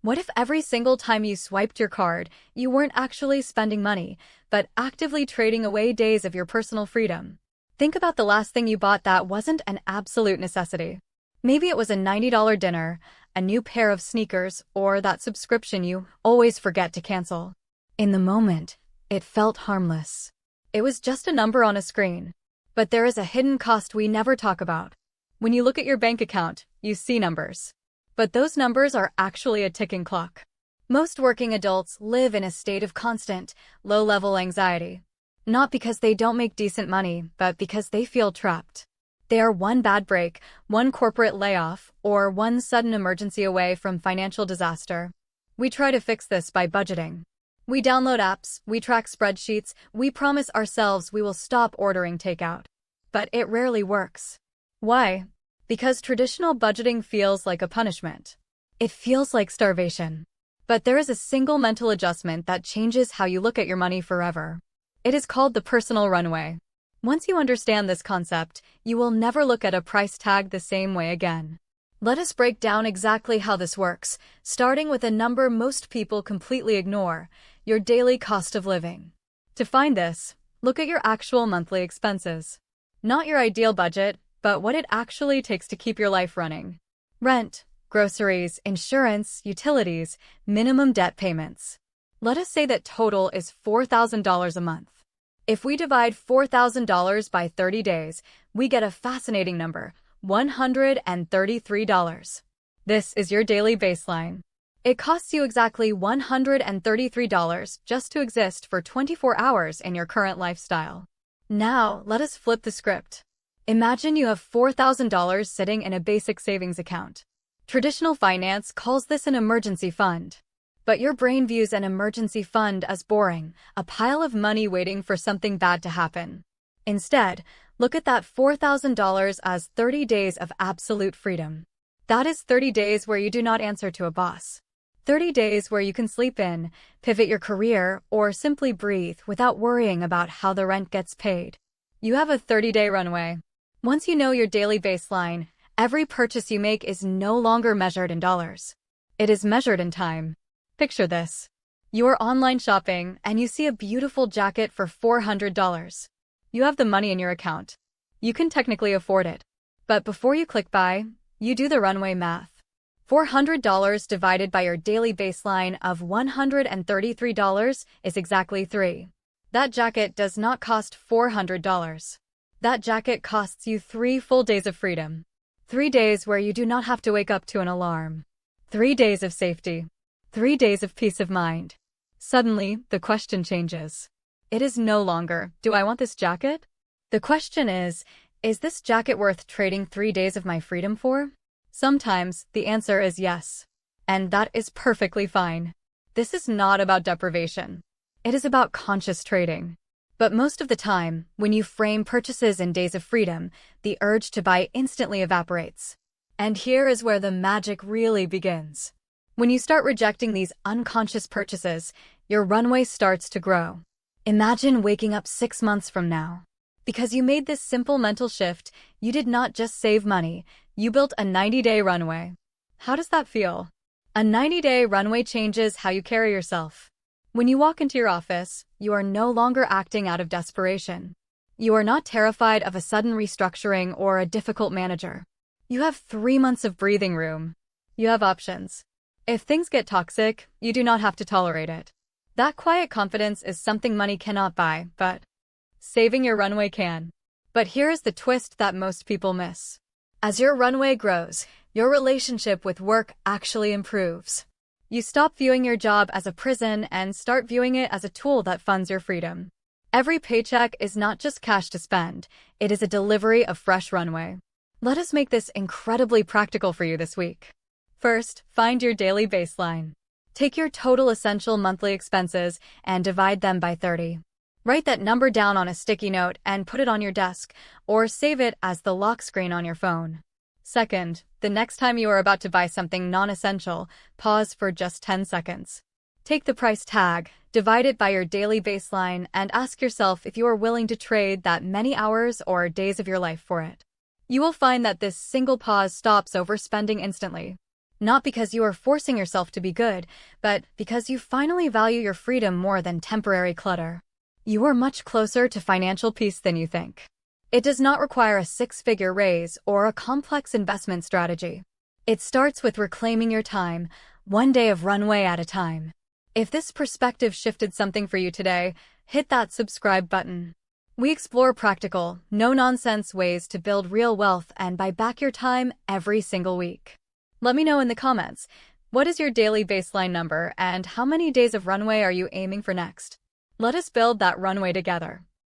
What if every single time you swiped your card, you weren't actually spending money, but actively trading away days of your personal freedom? Think about the last thing you bought that wasn't an absolute necessity. Maybe it was a $90 dinner, a new pair of sneakers, or that subscription you always forget to cancel. In the moment, it felt harmless. It was just a number on a screen. But there is a hidden cost we never talk about. When you look at your bank account, you see numbers. But those numbers are actually a ticking clock. Most working adults live in a state of constant, low-level anxiety. Not because they don't make decent money, but because they feel trapped. They are one bad break, one corporate layoff, or one sudden emergency away from financial disaster. We try to fix this by budgeting. We download apps, we track spreadsheets, we promise ourselves we will stop ordering takeout. But it rarely works. Why? Because traditional budgeting feels like a punishment. It feels like starvation. But there is a single mental adjustment that changes how you look at your money forever. It is called the personal runway. Once you understand this concept, you will never look at a price tag the same way again. Let us break down exactly how this works, starting with a number most people completely ignore: your daily cost of living. To find this, look at your actual monthly expenses. Not your ideal budget, but what it actually takes to keep your life running. Rent, groceries, insurance, utilities, minimum debt payments. Let us say that total is $4,000 a month. If we divide $4,000 by 30 days, we get a fascinating number: $133. This is your daily baseline. It costs you exactly $133 just to exist for 24 hours in your current lifestyle. Now, let us flip the script. Imagine you have $4,000 sitting in a basic savings account. Traditional finance calls this an emergency fund. But your brain views an emergency fund as boring, a pile of money waiting for something bad to happen. Instead, look at that $4,000 as 30 days of absolute freedom. That is 30 days where you do not answer to a boss. 30 days where you can sleep in, pivot your career, or simply breathe without worrying about how the rent gets paid. You have a 30-day runway. Once you know your daily baseline, every purchase you make is no longer measured in dollars. It is measured in time. Picture this. You are online shopping and you see a beautiful jacket for $400. You have the money in your account. You can technically afford it. But before you click buy, you do the runway math. $400 divided by your daily baseline of $133 is exactly 3. That jacket does not cost $400. That jacket costs you 3 full days of freedom. 3 days where you do not have to wake up to an alarm. 3 days of safety. 3 days of peace of mind. Suddenly, the question changes. It is no longer, do I want this jacket? The question is this jacket worth trading 3 days of my freedom for? Sometimes, the answer is yes. And that is perfectly fine. This is not about deprivation. It is about conscious trading. But most of the time, when you frame purchases in days of freedom, the urge to buy instantly evaporates. And here is where the magic really begins. When you start rejecting these unconscious purchases, your runway starts to grow. Imagine waking up 6 months from now. Because you made this simple mental shift, you did not just save money, you built a 90-day runway. How does that feel? A 90-day runway changes how you carry yourself. When you walk into your office, you are no longer acting out of desperation. You are not terrified of a sudden restructuring or a difficult manager. You have 3 months of breathing room. You have options. If things get toxic, you do not have to tolerate it. That quiet confidence is something money cannot buy, but saving your runway can. But here is the twist that most people miss. As your runway grows, your relationship with work actually improves. You stop viewing your job as a prison and start viewing it as a tool that funds your freedom. Every paycheck is not just cash to spend, it is a delivery of fresh runway. Let us make this incredibly practical for you this week. First, find your daily baseline. Take your total essential monthly expenses and divide them by 30. Write that number down on a sticky note and put it on your desk, or save it as the lock screen on your phone. Second, the next time you are about to buy something non-essential, pause for just 10 seconds. Take the price tag, divide it by your daily baseline, and ask yourself if you are willing to trade that many hours or days of your life for it. You will find that this single pause stops overspending instantly. Not because you are forcing yourself to be good, but because you finally value your freedom more than temporary clutter. You are much closer to financial peace than you think. It does not require a six-figure raise or a complex investment strategy. It starts with reclaiming your time, one day of runway at a time. If this perspective shifted something for you today, hit that subscribe button. We explore practical, no-nonsense ways to build real wealth and buy back your time every single week. Let me know in the comments, what is your daily baseline number and how many days of runway are you aiming for next? Let us build that runway together.